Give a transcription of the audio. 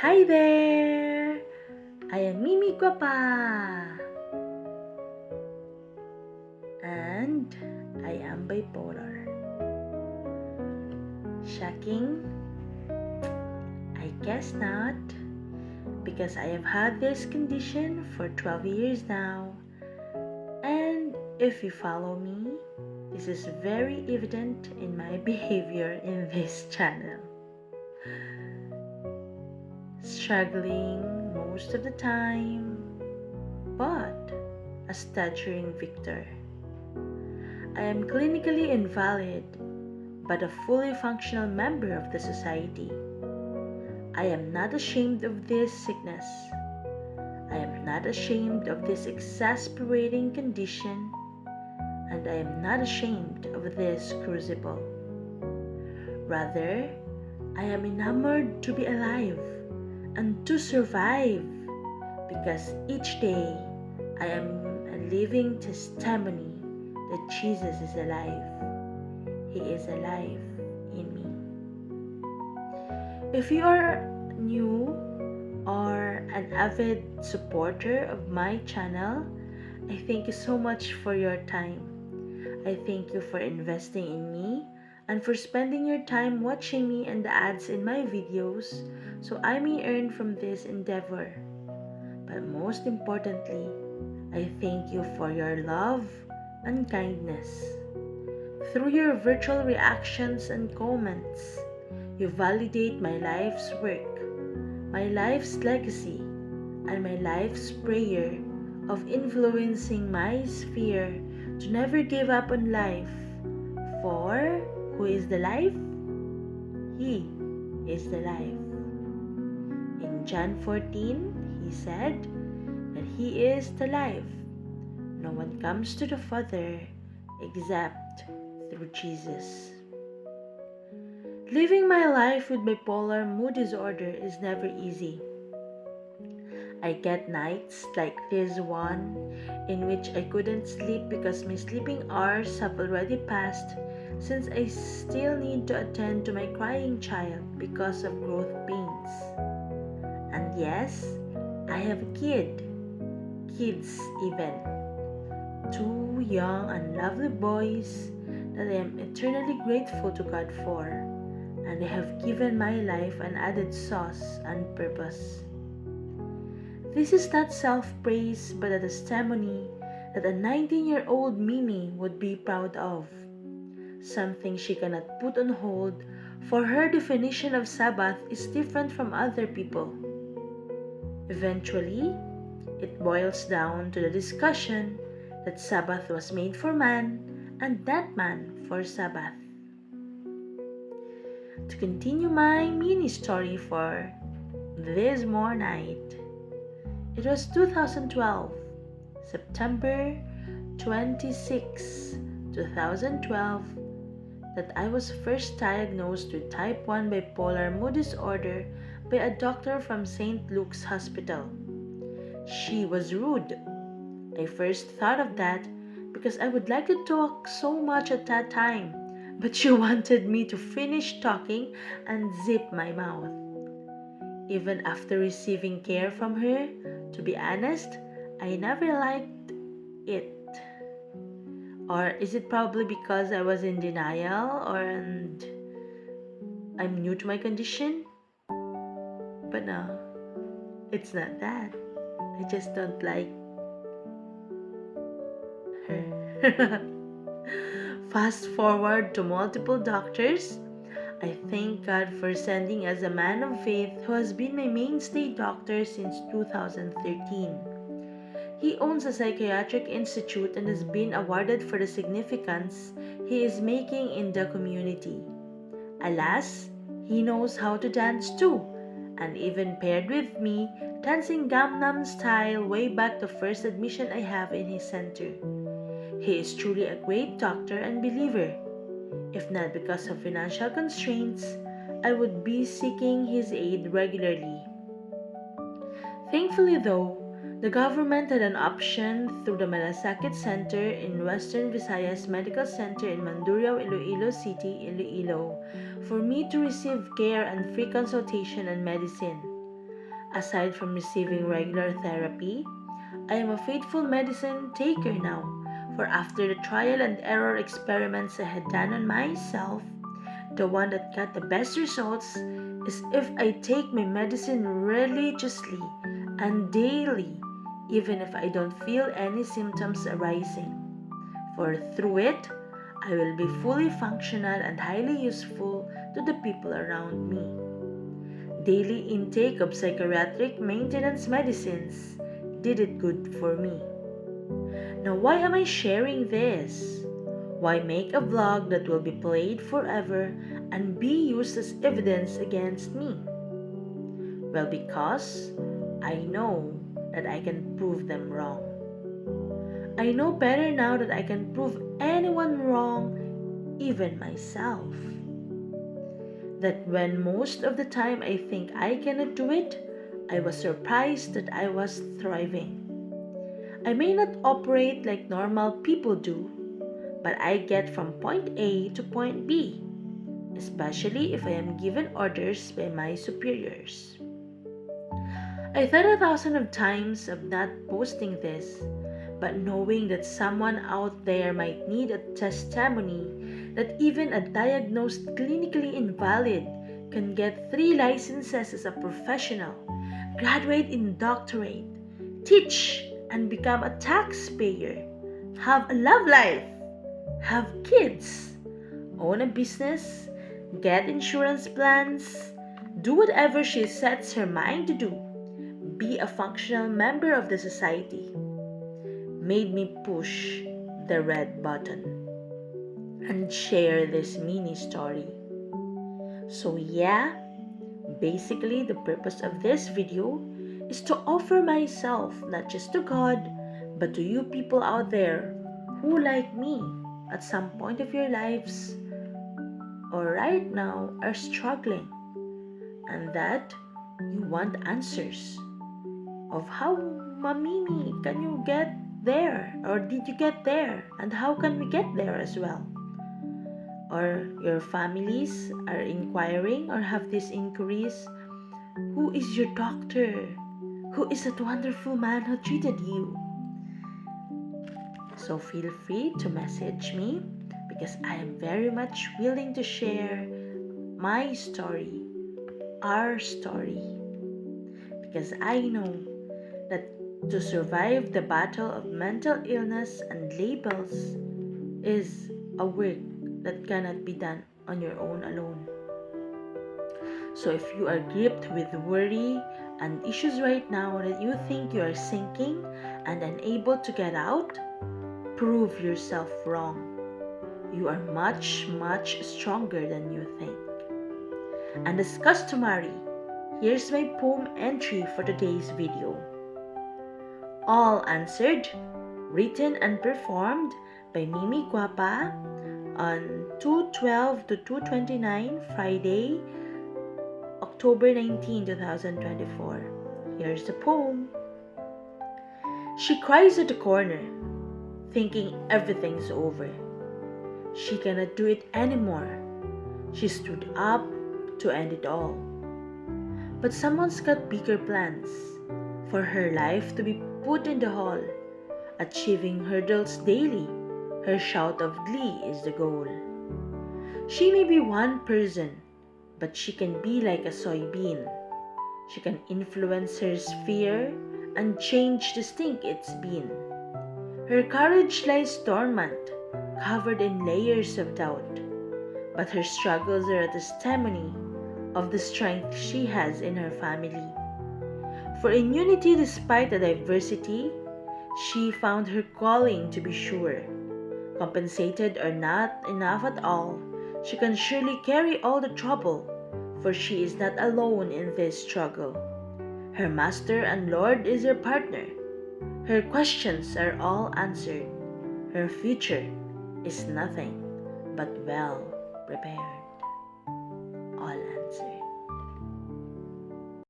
Hi there! I am Mimie Gwapa and I am bipolar. Shocking? I guess not, because I have had this condition for 12 years now. And if you follow me, this is very evident in my behavior in this channel. Struggling most of the time, but a stuttering victor. I am clinically invalid, but a fully functional member of the society. I am not ashamed of this sickness. I am not ashamed of this exasperating condition, and I am not ashamed of this crucible. Rather, I am enamored to be alive and to survive, because each day I am a living testimony that Jesus is alive. He is alive in me. If you are new or an avid supporter of my channel, I thank you so much for your time. I thank you for investing in me and for spending your time watching me and the ads in my videos so I may earn from this endeavor. But most importantly, I thank you for your love and kindness. Through your virtual reactions and comments, you validate my life's work, my life's legacy, and my life's prayer of influencing my sphere to never give up on life. For who is the life? He is the life. In John 14, he said that he is the life. No one comes to the Father except through Jesus. Living my life with bipolar mood disorder is never easy. I get nights like this one in which I couldn't sleep because my sleeping hours have already passed, since I still need to attend to my crying child because of growth pains. And yes, I have a kids even, two young and lovely boys that I am eternally grateful to God for, and they have given my life an added sauce and purpose. This is not self-praise, but a testimony that a 19-year-old Mimie would be proud of. Something she cannot put on hold, for her definition of Sabbath is different from other people. Eventually, it boils down to the discussion that Sabbath was made for man and not man for Sabbath. To continue my mini story for this more night, it was 2012, September 26, 2012, that I was first diagnosed with type 1 bipolar mood disorder by a doctor from St. Luke's Hospital. She was rude. I first thought of that because I would like to talk so much at that time, but she wanted me to finish talking and zip my mouth. Even after receiving care from her, to be honest, I never liked it. Or is it probably because I was in denial and I'm new to my condition? But no, it's not that. I just don't like her. Fast forward to multiple doctors. I thank God for sending us a man of faith who has been my mainstay doctor since 2013. He owns a psychiatric institute and has been awarded for the significance he is making in the community. Alas, he knows how to dance too, and even paired with me dancing Gangnam style way back the first admission I have in his center. He is truly a great doctor and believer. If not because of financial constraints, I would be seeking his aid regularly. Thankfully though, the government had an option through the Malasakit Center in Western Visayas Medical Center in Mandurriao, Iloilo City, Iloilo, for me to receive care and free consultation and medicine. Aside from receiving regular therapy, I am a faithful medicine taker now, for after the trial and error experiments I had done on myself, the one that got the best results is if I take my medicine religiously and daily, even if I don't feel any symptoms arising. For through it, I will be fully functional and highly useful to the people around me. Daily intake of psychiatric maintenance medicines did it good for me. Now, why am I sharing this? Why make a vlog that will be played forever and be used as evidence against me? Well, because I know that I can prove them wrong. I know better now that I can prove anyone wrong, even myself. That when most of the time I think I cannot do it, I was surprised that I was thriving. I may not operate like normal people do, but I get from point A to point B, especially if I am given orders by my superiors. I thought 1,000 of times of not posting this, but knowing that someone out there might need a testimony that even a diagnosed clinically invalid can get 3 licenses as a professional, graduate in doctorate, teach and become a taxpayer, have a love life, have kids, own a business, get insurance plans, do whatever she sets her mind to do, be a functional member of the society, made me push the red button and share this mini story. So yeah, basically the purpose of this video is to offer myself not just to God, but to you people out there who like me at some point of your lives or right now are struggling and that you want answers of how, Mamimi, can you get there? Or did you get there? And how can we get there as well? Or your families are inquiring or have these inquiries. Who is your doctor? Who is that wonderful man who treated you? So feel free to message me because I am very much willing to share my story, our story. Because I know that to survive the battle of mental illness and labels is a work that cannot be done on your own alone. So if you are gripped with worry and issues right now that you think you are sinking and unable to get out, prove yourself wrong. You are much, much stronger than you think. And as customary, here's my poem entry for today's video. All answered, written and performed by Mimie Gwapa on 2/12 to 2/29 Friday, October 19, 2024. Here's the poem. She cries at the corner, thinking everything's over. She cannot do it anymore. She stood up to end it all. But someone's got bigger plans for her life to be put in the hall. Achieving hurdles daily, her shout of glee is the goal. She may be one person, but she can be like a soybean. She can influence her sphere and change the stink it's been. Her courage lies dormant, covered in layers of doubt, but her struggles are a testimony of the strength she has in her family. For in unity despite the diversity, she found her calling to be sure. Compensated or not enough at all, she can surely carry all the trouble, for she is not alone in this struggle. Her Master and Lord is her partner. Her questions are all answered. Her future is nothing but well prepared. All